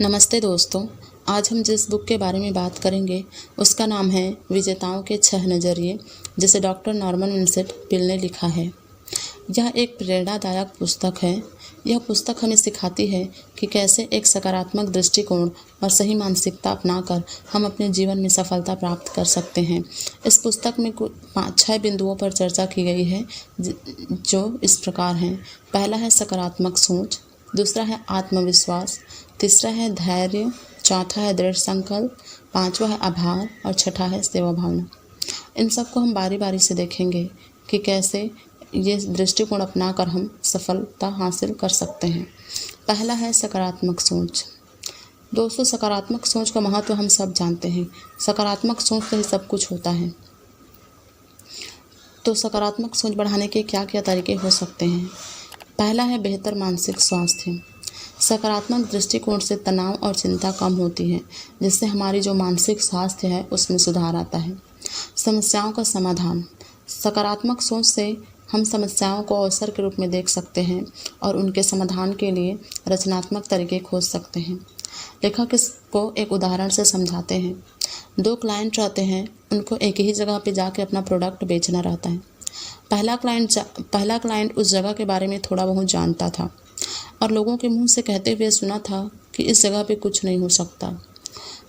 नमस्ते दोस्तों। आज हम जिस बुक के बारे में बात करेंगे उसका नाम है विजेताओं के 6 नज़रिए, जिसे डॉक्टर नॉर्मन विंसेंट पील ने लिखा है। यह एक प्रेरणादायक पुस्तक है। यह पुस्तक हमें सिखाती है कि कैसे एक सकारात्मक दृष्टिकोण और सही मानसिकता अपनाकर हम अपने जीवन में सफलता प्राप्त कर सकते हैं। इस पुस्तक में कुछ 5-6 बिंदुओं पर चर्चा की गई है जो इस प्रकार हैं। पहला है सकारात्मक सोच, दूसरा है आत्मविश्वास, तीसरा है धैर्य, चौथा है दृढ़ संकल्प, पांचवा है आभार और छठा है सेवा भावना। इन सबको हम बारी बारी से देखेंगे कि कैसे ये दृष्टिकोण अपनाकर हम सफलता हासिल कर सकते हैं। पहला है सकारात्मक सोच। दोस्तों, सकारात्मक सोच का महत्व हम सब जानते हैं। सकारात्मक सोच से ही सब कुछ होता है। तो सकारात्मक सोच बढ़ाने के क्या क्या तरीके हो सकते हैं? पहला है बेहतर मानसिक स्वास्थ्य। सकारात्मक दृष्टिकोण से तनाव और चिंता कम होती है, जिससे हमारी जो मानसिक स्वास्थ्य है उसमें सुधार आता है। समस्याओं का समाधान। सकारात्मक सोच से हम समस्याओं को अवसर के रूप में देख सकते हैं और उनके समाधान के लिए रचनात्मक तरीके खोज सकते हैं। लेखक इसको एक उदाहरण से समझाते हैं। 2 क्लाइंट रहते हैं, उनको एक ही जगह पे जाके अपना प्रोडक्ट बेचना रहता है। पहला क्लाइंट उस जगह के बारे में थोड़ा बहुत जानता था और लोगों के मुंह से कहते हुए सुना था कि इस जगह पे कुछ नहीं हो सकता।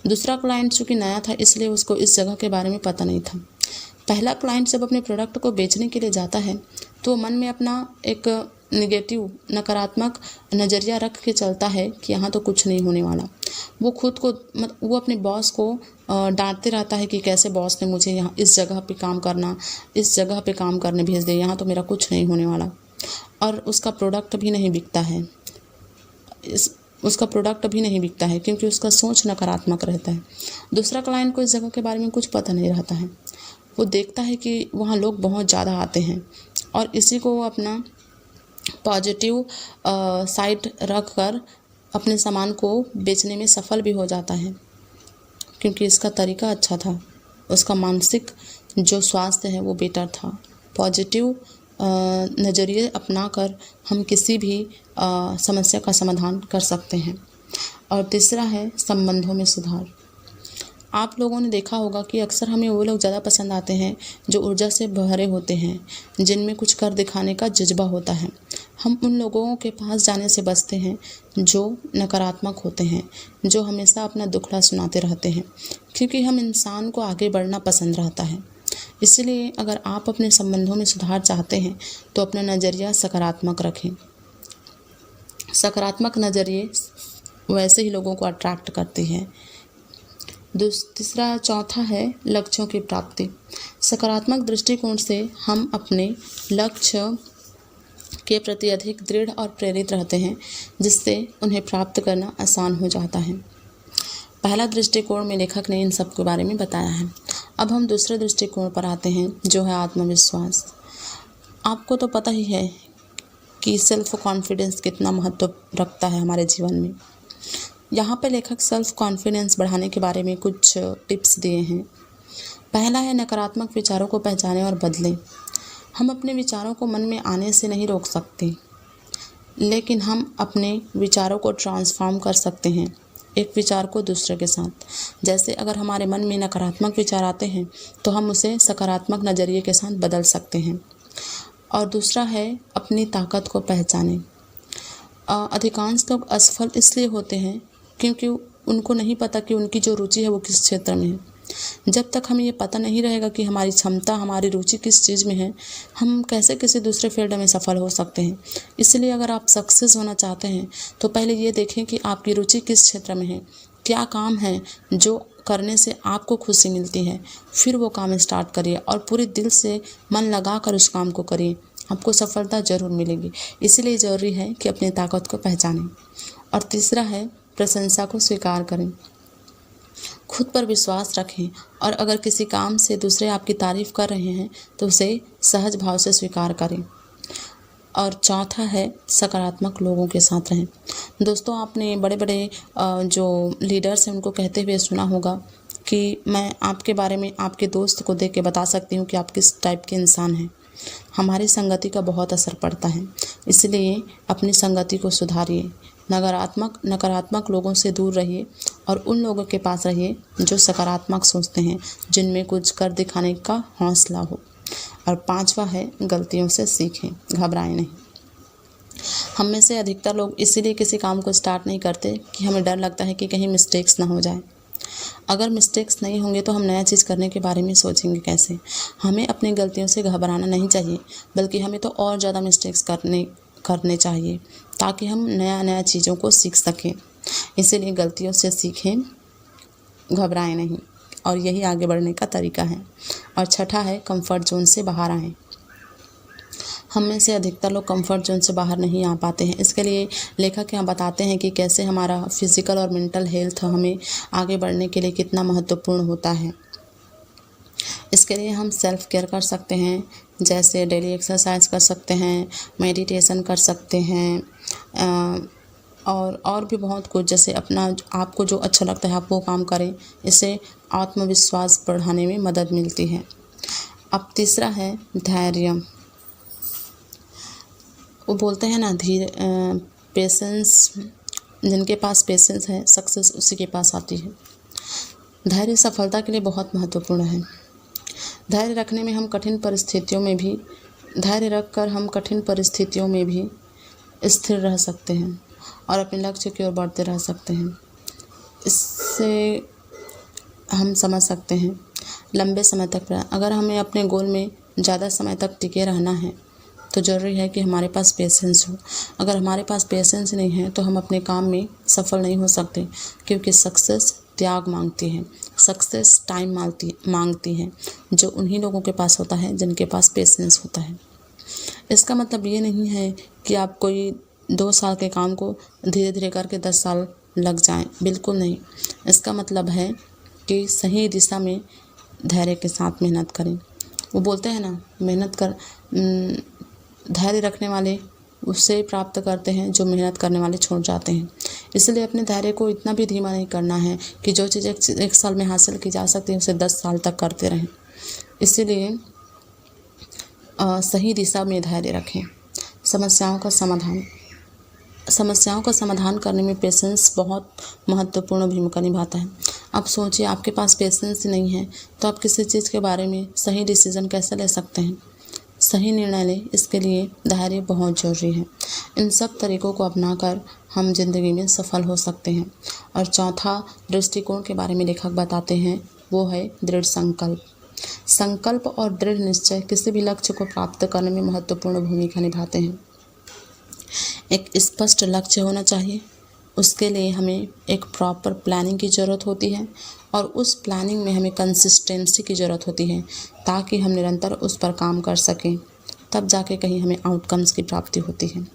दूसरा क्लाइंट चूँकि नया था, इसलिए उसको इस जगह के बारे में पता नहीं था। पहला क्लाइंट जब अपने प्रोडक्ट को बेचने के लिए जाता है तो मन में अपना एक नकारात्मक नज़रिया रख के चलता है कि यहाँ तो कुछ नहीं होने वाला। वो अपने बॉस को डांटते रहता है कि कैसे बॉस ने मुझे यहाँ इस जगह पे काम करने भेज दिया, यहाँ तो मेरा कुछ नहीं होने वाला। और उसका प्रोडक्ट भी नहीं बिकता है क्योंकि उसका सोच नकारात्मक रहता है। दूसरा क्लाइंट को इस जगह के बारे में कुछ पता नहीं रहता है। वो देखता है कि वहाँ लोग बहुत ज़्यादा आते हैं और इसी को वो अपना पॉजिटिव साइड रख कर अपने सामान को बेचने में सफल भी हो जाता है, क्योंकि इसका तरीका अच्छा था। उसका मानसिक जो स्वास्थ्य है वो बेटर था। पॉजिटिव नज़रिए अपनाकर हम किसी भी समस्या का समाधान कर सकते हैं। और तीसरा है संबंधों में सुधार। आप लोगों ने देखा होगा कि अक्सर हमें वो लोग ज़्यादा पसंद आते हैं जो ऊर्जा से भरे होते हैं, जिनमें कुछ कर दिखाने का जज्बा होता है। हम उन लोगों के पास जाने से बचते हैं जो नकारात्मक होते हैं, जो हमेशा अपना दुखड़ा सुनाते रहते हैं, क्योंकि हम इंसान को आगे बढ़ना पसंद रहता है। इसलिए अगर आप अपने संबंधों में सुधार चाहते हैं तो अपना नज़रिया सकारात्मक रखें। सकारात्मक नज़रिए वैसे ही लोगों को अट्रैक्ट करती है। चौथा है लक्ष्यों की प्राप्ति। सकारात्मक दृष्टिकोण से हम अपने लक्ष्य के प्रति अधिक दृढ़ और प्रेरित रहते हैं, जिससे उन्हें प्राप्त करना आसान हो जाता है। पहला दृष्टिकोण में लेखक ने इन सब के बारे में बताया है। अब हम दूसरे दृष्टिकोण पर आते हैं, जो है आत्मविश्वास। आपको तो पता ही है कि सेल्फ कॉन्फिडेंस कितना महत्व रखता है हमारे जीवन में। यहाँ पे लेखक सेल्फ कॉन्फिडेंस बढ़ाने के बारे में कुछ टिप्स दिए हैं। पहला है नकारात्मक विचारों को पहचानें और बदलें। हम अपने विचारों को मन में आने से नहीं रोक सकते, लेकिन हम अपने विचारों को ट्रांसफॉर्म कर सकते हैं एक विचार को दूसरे के साथ। जैसे अगर हमारे मन में नकारात्मक विचार आते हैं तो हम उसे सकारात्मक नज़रिए के साथ बदल सकते हैं। और दूसरा है अपनी ताकत को पहचानें। अधिकांश लोग असफल इसलिए होते हैं क्योंकि उनको नहीं पता कि उनकी जो रुचि है वो किस क्षेत्र में है। जब तक हमें ये पता नहीं रहेगा कि हमारी क्षमता, हमारी रुचि किस चीज़ में है, हम कैसे किसी दूसरे फील्ड में सफल हो सकते हैं। इसलिए अगर आप सक्सेस होना चाहते हैं तो पहले ये देखें कि आपकी रुचि किस क्षेत्र में है, क्या काम है जो करने से आपको खुशी मिलती है। फिर वो काम स्टार्ट करिए और पूरे दिल से मन लगा कर उस काम को करिए, आपको सफलता ज़रूर मिलेगी। इसलिए ज़रूरी है कि अपनी ताकत को पहचानें। और तीसरा है प्रशंसा को स्वीकार करें। खुद पर विश्वास रखें और अगर किसी काम से दूसरे आपकी तारीफ़ कर रहे हैं तो उसे सहज भाव से स्वीकार करें। और चौथा है सकारात्मक लोगों के साथ रहें। दोस्तों, आपने बड़े बड़े जो लीडर्स हैं उनको कहते हुए सुना होगा कि मैं आपके बारे में आपके दोस्त को देख के बता सकती हूँ कि आप किस टाइप के इंसान हैं। हमारी संगति का बहुत असर पड़ता है, इसलिए अपनी संगति को सुधारिए, नकारात्मक लोगों से दूर रहिए और उन लोगों के पास रहिए जो सकारात्मक सोचते हैं, जिनमें कुछ कर दिखाने का हौसला हो। और 5वां है गलतियों से सीखें, घबराएं नहीं। हम में से अधिकतर लोग इसीलिए किसी काम को स्टार्ट नहीं करते कि हमें डर लगता है कि कहीं मिस्टेक्स ना हो जाए। अगर मिस्टेक्स नहीं होंगे तो हम नया चीज़ करने के बारे में सोचेंगे कैसे। हमें अपनी गलतियों से घबराना नहीं चाहिए, बल्कि हमें तो और ज़्यादा मिस्टेक्स करने चाहिए ताकि हम नया चीज़ों को सीख सकें। इसीलिए गलतियों से सीखें, घबराएं नहीं, और यही आगे बढ़ने का तरीका है। और 6ठा है कंफर्ट जोन से बाहर आएँ। हम में से अधिकतर लोग कंफर्ट जोन से बाहर नहीं आ पाते हैं। इसके लिए लेखक यहाँ बताते हैं कि कैसे हमारा फिज़िकल और मेंटल हेल्थ हमें आगे बढ़ने के लिए कितना महत्वपूर्ण होता है। इसके लिए हम सेल्फ केयर कर सकते हैं, जैसे डेली एक्सरसाइज कर सकते हैं, मेडिटेशन कर सकते हैं, और भी बहुत कुछ, जैसे आपको जो अच्छा लगता है आप वो काम करें। इससे आत्मविश्वास बढ़ाने में मदद मिलती है। अब तीसरा है धैर्य। वो बोलते हैं ना, पेशेंस, जिनके पास पेशेंस है सक्सेस उसी के पास आती है। धैर्य सफलता के लिए बहुत महत्वपूर्ण है। धैर्य रखकर हम कठिन परिस्थितियों में भी स्थिर रह सकते हैं और अपने लक्ष्य की ओर बढ़ते रह सकते हैं। इससे हम समझ सकते हैं लंबे समय तक अगर हमें अपने गोल में ज़्यादा समय तक टिके रहना है तो ज़रूरी है कि हमारे पास पेशेंस हो। अगर हमारे पास पेशेंस नहीं है तो हम अपने काम में सफल नहीं हो सकते, क्योंकि सक्सेस त्याग मांगती है, सक्सेस टाइम मांगती है, जो उन्हीं लोगों के पास होता है जिनके पास पेशेंस होता है। इसका मतलब ये नहीं है कि आप कोई 2 साल के काम को धीरे धीरे करके 10 साल लग जाएं, बिल्कुल नहीं। इसका मतलब है कि सही दिशा में धैर्य के साथ मेहनत करें। वो बोलते हैं ना, धैर्य रखने वाले उससे प्राप्त करते हैं जो मेहनत करने वाले छोड़ जाते हैं। इसलिए अपने धैर्य को इतना भी धीमा नहीं करना है कि जो चीज़ 1 साल में हासिल की जा सकती है उसे 10 साल तक करते रहें। इसीलिए सही दिशा में धैर्य रखें। समस्याओं का समाधान करने में पेशेंस बहुत महत्वपूर्ण भूमिका निभाता है। अब सोचिए, आपके पास पेशेंस नहीं है तो आप किसी चीज़ के बारे में सही डिसीजन कैसे ले सकते हैं, सही निर्णय लें। इसके लिए धैर्य बहुत ज़रूरी है। इन सब तरीकों को अपनाकर हम जिंदगी में सफल हो सकते हैं। और चौथा दृष्टिकोण के बारे में लेखक बताते हैं, वो है दृढ़ संकल्प और दृढ़ निश्चय किसी भी लक्ष्य को प्राप्त करने में महत्वपूर्ण भूमिका निभाते हैं। एक स्पष्ट लक्ष्य होना चाहिए, उसके लिए हमें एक प्रॉपर प्लानिंग की ज़रूरत होती है, और उस प्लानिंग में हमें कंसिस्टेंसी की ज़रूरत होती है ताकि हम निरंतर उस पर काम कर सकें, तब जाके कहीं हमें आउटकम्स की प्राप्ति होती है।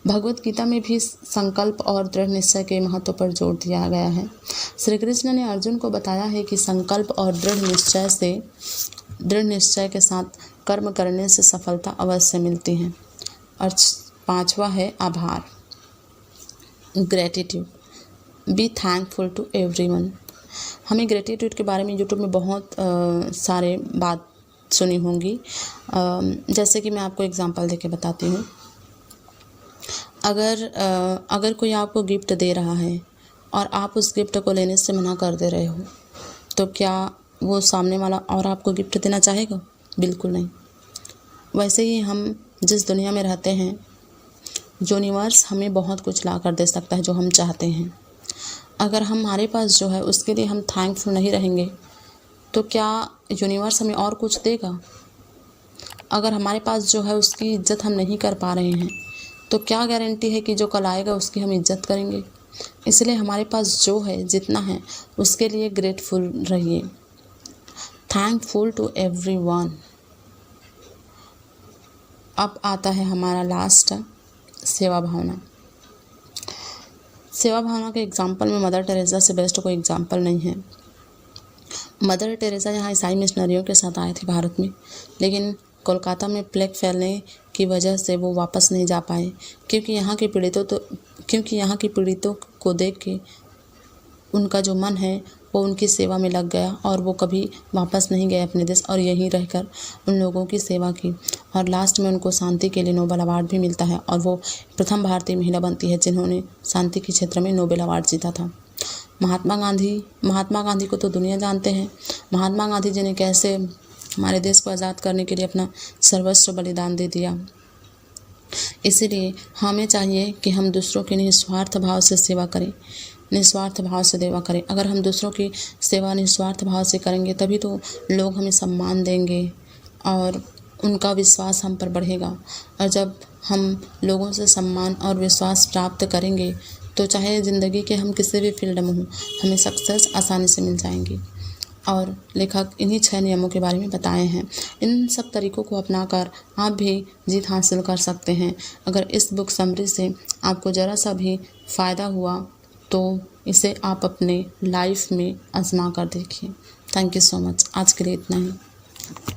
भगवत गीता में भी संकल्प और दृढ़ निश्चय के महत्व पर जोर दिया गया है। श्री कृष्ण ने अर्जुन को बताया है कि संकल्प और दृढ़ निश्चय के साथ कर्म करने से सफलता अवश्य मिलती है। और 5वां है आभार, gratitude. Be thankful to everyone. हमें ग्रेटिट्यूड के बारे में यूट्यूब में बहुत सारे बात सुनी होंगी। जैसे कि मैं आपको एग्जांपल देके बताती हूँ। अगर कोई आपको गिफ्ट दे रहा है और आप उस गिफ्ट को लेने से मना कर दे रहे हो, तो क्या वो सामने वाला और आपको गिफ्ट देना चाहेगा? बिल्कुल नहीं। वैसे ही हम जिस दुनिया में रहते हैं, यूनिवर्स हमें बहुत कुछ ला कर दे सकता है जो हम चाहते हैं। अगर हमारे पास जो है उसके लिए हम थैंकफुल नहीं रहेंगे तो क्या यूनिवर्स हमें और कुछ देगा? अगर हमारे पास जो है उसकी इज्जत हम नहीं कर पा रहे हैं तो क्या गारंटी है कि जो कल आएगा उसकी हम इज्जत करेंगे? इसलिए हमारे पास जो है, जितना है, उसके लिए ग्रेटफुल रहिए। Thankful to everyone. अब आता है हमारा लास्ट, सेवा भावना। सेवा भावना के एग्जाम्पल में मदर टेरेसा से बेस्ट कोई एग्जाम्पल नहीं है। मदर टेरेसा यहाँ ईसाई मिशनरियों के साथ आए थे भारत में, लेकिन कोलकाता में प्लेग फैलने की वजह से वो वापस नहीं जा पाए, क्योंकि यहाँ के पीड़ितों को देख के उनका जो मन है वो उनकी सेवा में लग गया और वो कभी वापस नहीं गए अपने देश और यहीं रहकर उन लोगों की सेवा की। और लास्ट में उनको शांति के लिए नोबेल अवार्ड भी मिलता है और वो प्रथम भारतीय महिला बनती है जिन्होंने शांति के क्षेत्र में नोबेल अवार्ड जीता था। महात्मा गांधी को तो दुनिया जानते हैं। महात्मा गांधी जी ने कैसे हमारे देश को आज़ाद करने के लिए अपना सर्वस्व बलिदान दे दिया। इसीलिए हमें चाहिए कि हम दूसरों की निस्वार्थ भाव से सेवा करें, निस्वार्थ भाव से सेवा करें। अगर हम दूसरों की सेवा निस्वार्थ भाव से करेंगे तभी तो लोग हमें सम्मान देंगे और उनका विश्वास हम पर बढ़ेगा। और जब हम लोगों से सम्मान और विश्वास प्राप्त करेंगे तो चाहे ज़िंदगी के हम किसी भी फील्ड में हों, हमें सक्सेस आसानी से मिल जाएंगी। और लेखक इन्हीं 6 नियमों के बारे में बताए हैं। इन सब तरीकों को अपनाकर आप भी जीत हासिल कर सकते हैं। अगर इस बुक समरी से आपको ज़रा सा भी फ़ायदा हुआ तो इसे आप अपने लाइफ में आजमा कर देखिए। Thank you so much. आज के लिए इतना ही।